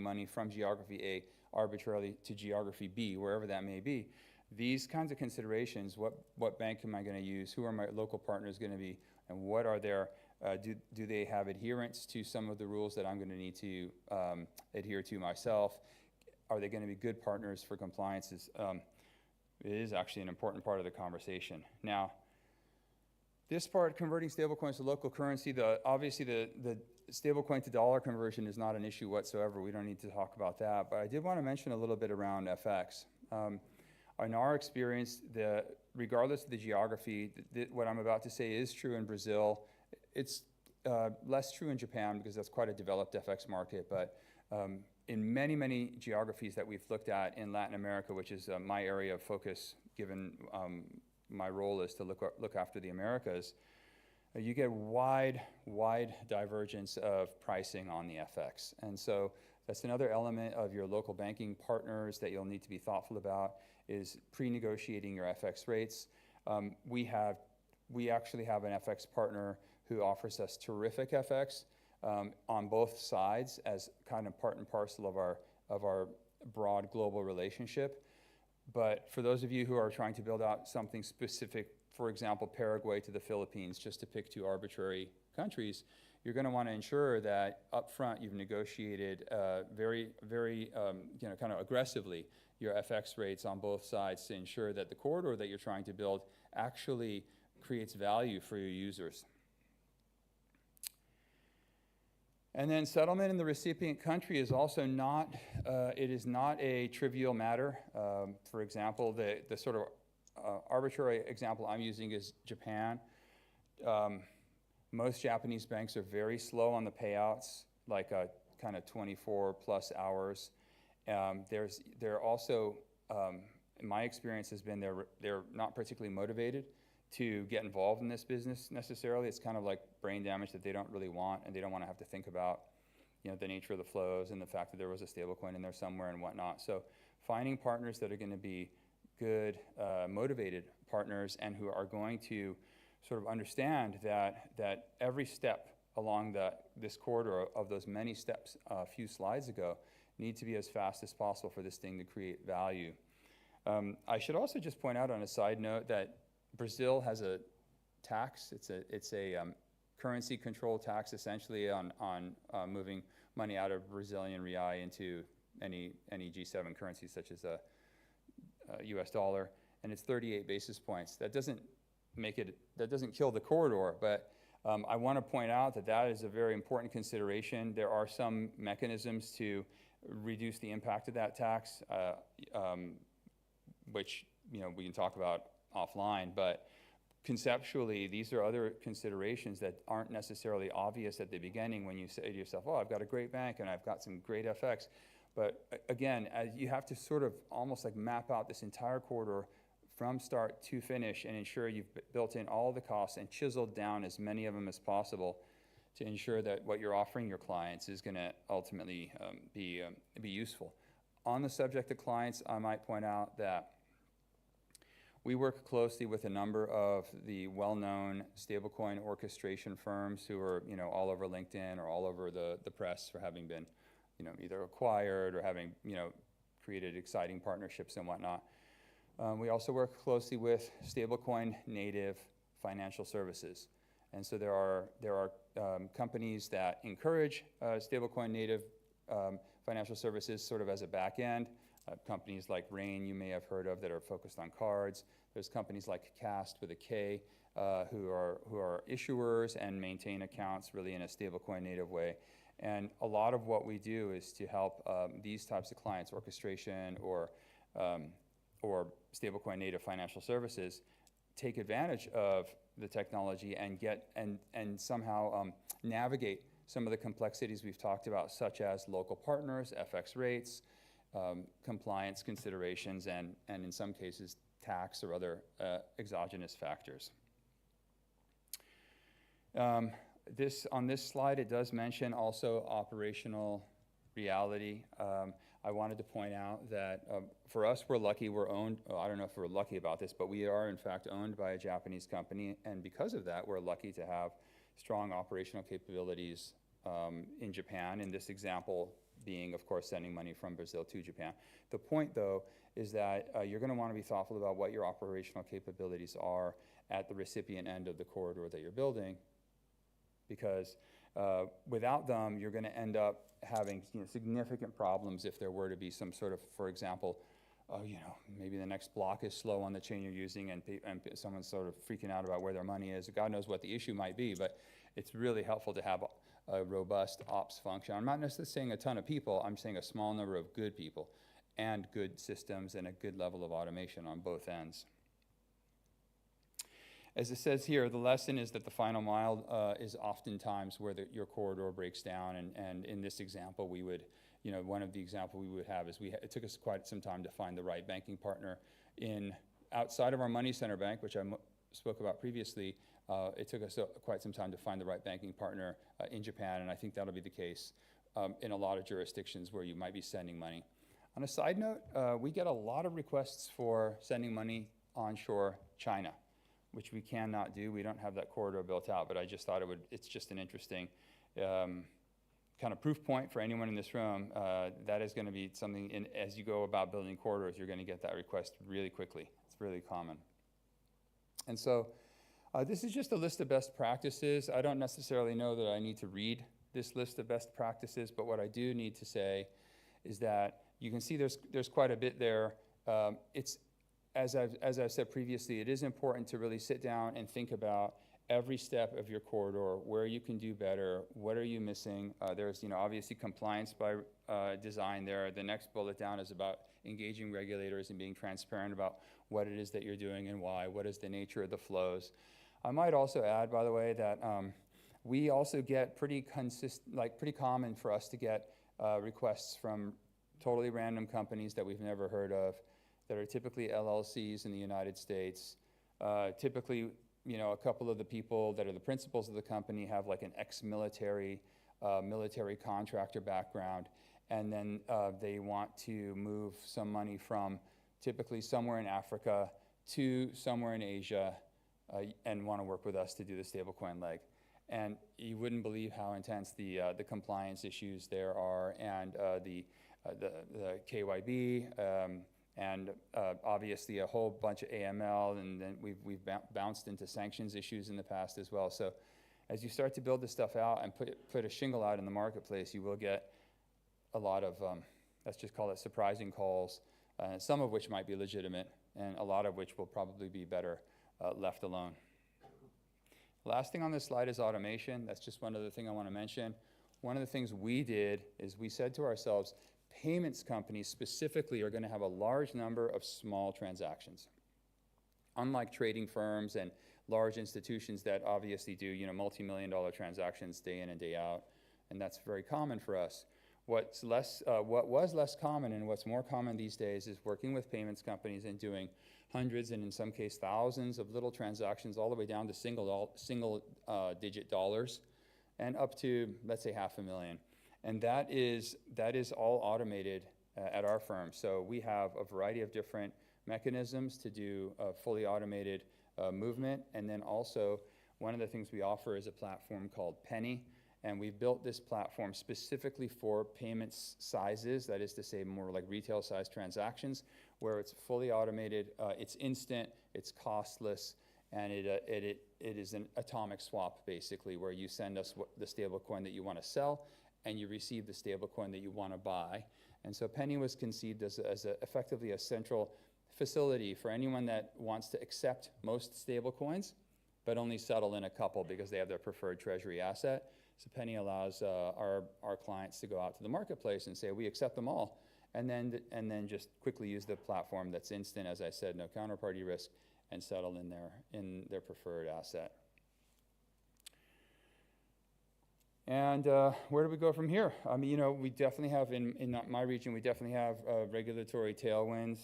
sending money from geography A arbitrarily to geography B, wherever that may be. These kinds of considerations, what bank am I going to use, who are my local partners going to be, and what are their, do they have adherence to some of the rules that I'm going to need to adhere to myself? Are they going to be good partners for compliance? It is actually an important part of the conversation. Now, this part, converting stablecoins to local currency, obviously the stablecoin to dollar conversion is not an issue whatsoever. We don't need to talk about that. But I did want to mention a little bit around FX. In our experience, regardless of the geography, what I'm about to say is true in Brazil. It's less true in Japan because that's quite a developed FX market. But in many, many geographies that we've looked at in Latin America, which is my area of focus, given my role is to look after the Americas, you get wide divergence of pricing on the FX. And so that's another element of your local banking partners that you'll need to be thoughtful about, is pre-negotiating your FX rates. We actually have an FX partner who offers us terrific FX on both sides as kind of part and parcel of our broad global relationship. But for those of you who are trying to build out something specific, for example, Paraguay to the Philippines, just to pick two arbitrary countries, you're going to want to ensure that up front you've negotiated very kind of aggressively your FX rates on both sides to ensure that the corridor that you're trying to build actually creates value for your users. And then settlement in the recipient country is also not, it is not a trivial matter. For example, the sort of arbitrary example I'm using is Japan. Most Japanese banks are very slow on the payouts, like kind of 24 plus hours. They're also, in my experience has been they're not particularly motivated to get involved in this business necessarily. It's kind of like brain damage that they don't really want, and they don't want to have to think about, the nature of the flows and the fact that there was a stablecoin in there somewhere and whatnot. So finding partners that are going to be good, motivated partners and who are going to sort of understand that every step along this corridor of those many steps a few slides ago need to be as fast as possible for this thing to create value. I should also just point out on a side note that Brazil has a tax. It's a currency control tax essentially on moving money out of Brazilian real into any G7 currencies such as a US dollar, and it's 38 basis points. That doesn't kill the corridor, but I want to point out that is a very important consideration. There are some mechanisms to reduce the impact of that tax, which we can talk about offline, but conceptually, these are other considerations that aren't necessarily obvious at the beginning when you say to yourself, oh, I've got a great bank and I've got some great FX. But again, you have to sort of almost like map out this entire corridor from start to finish and ensure you've built in all the costs and chiseled down as many of them as possible to ensure that what you're offering your clients is going to ultimately be useful. On the subject of clients, I might point out that we work closely with a number of the well-known stablecoin orchestration firms who are, all over LinkedIn or all over the press for having been, either acquired or having, created exciting partnerships and whatnot. We also work closely with stablecoin native financial services. And so there are companies that encourage stablecoin native financial services sort of as a back end. Companies like Rain you may have heard of that are focused on cards. There's companies like Cast with a K who are issuers and maintain accounts really in a stablecoin native way. And a lot of what we do is to help these types of clients, orchestration or stablecoin native financial services, take advantage of the technology and and somehow navigate some of the complexities we've talked about, such as local partners, FX rates, compliance considerations, and in some cases, tax or other exogenous factors. On this slide, it does mention also operational reality. I wanted to point out that for us, we're lucky. We're owned, I don't know if we're lucky about this, but we are in fact owned by a Japanese company, and because of that, we're lucky to have strong operational capabilities in Japan. In this example, being, of course, sending money from Brazil to Japan. The point, though, is that you're going to want to be thoughtful about what your operational capabilities are at the recipient end of the corridor that you're building, because without them, you're going to end up having significant problems if there were to be some sort of, for example, maybe the next block is slow on the chain you're using, and someone's sort of freaking out about where their money is. God knows what the issue might be, but it's really helpful to have a robust ops function. I'm not necessarily saying a ton of people, I'm saying a small number of good people and good systems and a good level of automation on both ends. As it says here, the lesson is that the final mile is oftentimes where your corridor breaks down, and in this example, we would, one of the examples we would have is it took us quite some time to find the right banking partner outside of our money center bank, which I spoke about previously. It took us quite some time to find the right banking partner in Japan, and I think that'll be the case in a lot of jurisdictions where you might be sending money. On a side note, we get a lot of requests for sending money onshore China, which we cannot do. We don't have that corridor built out, but I just thought it's just an interesting kind of proof point for anyone in this room. That is going to be something, as you go about building corridors, you're going to get that request really quickly. It's really common. And so this is just a list of best practices. I don't necessarily know that I need to read this list of best practices, but what I do need to say is that you can see there's quite a bit there. As I've said previously, it is important to really sit down and think about every step of your corridor, where you can do better, what are you missing. There's obviously compliance by design there. The next bullet down is about engaging regulators and being transparent about what it is that you're doing and why, what is the nature of the flows. I might also add, by the way, that we also get pretty common for us to get requests from totally random companies that we've never heard of, that are typically LLCs in the United States. Typically, a couple of the people that are the principals of the company have like an ex-military, military contractor background, and then they want to move some money from typically somewhere in Africa to somewhere in Asia, and want to work with us to do the stablecoin leg. And you wouldn't believe how intense the compliance issues there are, and the KYB, and obviously a whole bunch of AML, and then we've bounced into sanctions issues in the past as well. So as you start to build this stuff out and put a shingle out in the marketplace, you will get a lot of, let's just call it surprising calls, some of which might be legitimate, and a lot of which will probably be better left alone. Last thing on this slide is automation. That's just one other thing I want to mention. One of the things we did is we said to ourselves, payments companies specifically are going to have a large number of small transactions. Unlike trading firms and large institutions that obviously do multi-million-dollar transactions day in and day out, and that's very common for us. What was less common and what's more common these days is working with payments companies and doing hundreds and in some case thousands of little transactions all the way down to single digit dollars and up to, let's say, $500,000. And that is all automated at our firm. So we have a variety of different mechanisms to do fully automated movement. And then also, one of the things we offer is a platform called Penny. And we've built this platform specifically for payments sizes, that is to say more like retail size transactions, where it's fully automated, it's instant, it's costless, and it is an atomic swap basically, where you send us the stablecoin that you want to sell, and you receive the stablecoin that you want to buy. And so Penny was conceived as effectively a central facility for anyone that wants to accept most stablecoins, but only settle in a couple because they have their preferred treasury asset. So Penny allows our clients to go out to the marketplace and say, we accept them all, and then just quickly use the platform that's instant, as I said, no counterparty risk, and settle in their preferred asset. And where do we go from here? I mean, we definitely have, in my region, we definitely have regulatory tailwinds.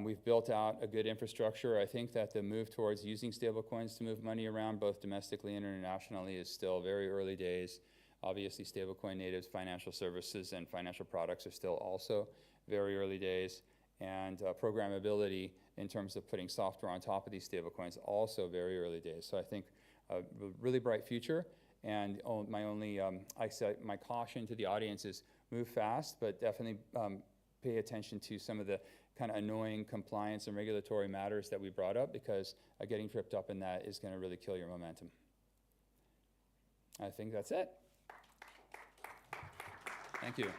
We've built out a good infrastructure. I think that the move towards using stablecoins to move money around, both domestically and internationally, is still very early days. Obviously, stablecoin natives, financial services, and financial products are still also very early days. And programmability in terms of putting software on top of these stablecoins, also very early days. So I think a really bright future. And my caution to the audience is move fast, but definitely pay attention to some of the kind of annoying compliance and regulatory matters that we brought up, because getting tripped up in that is going to really kill your momentum. I think that's it. Thank you.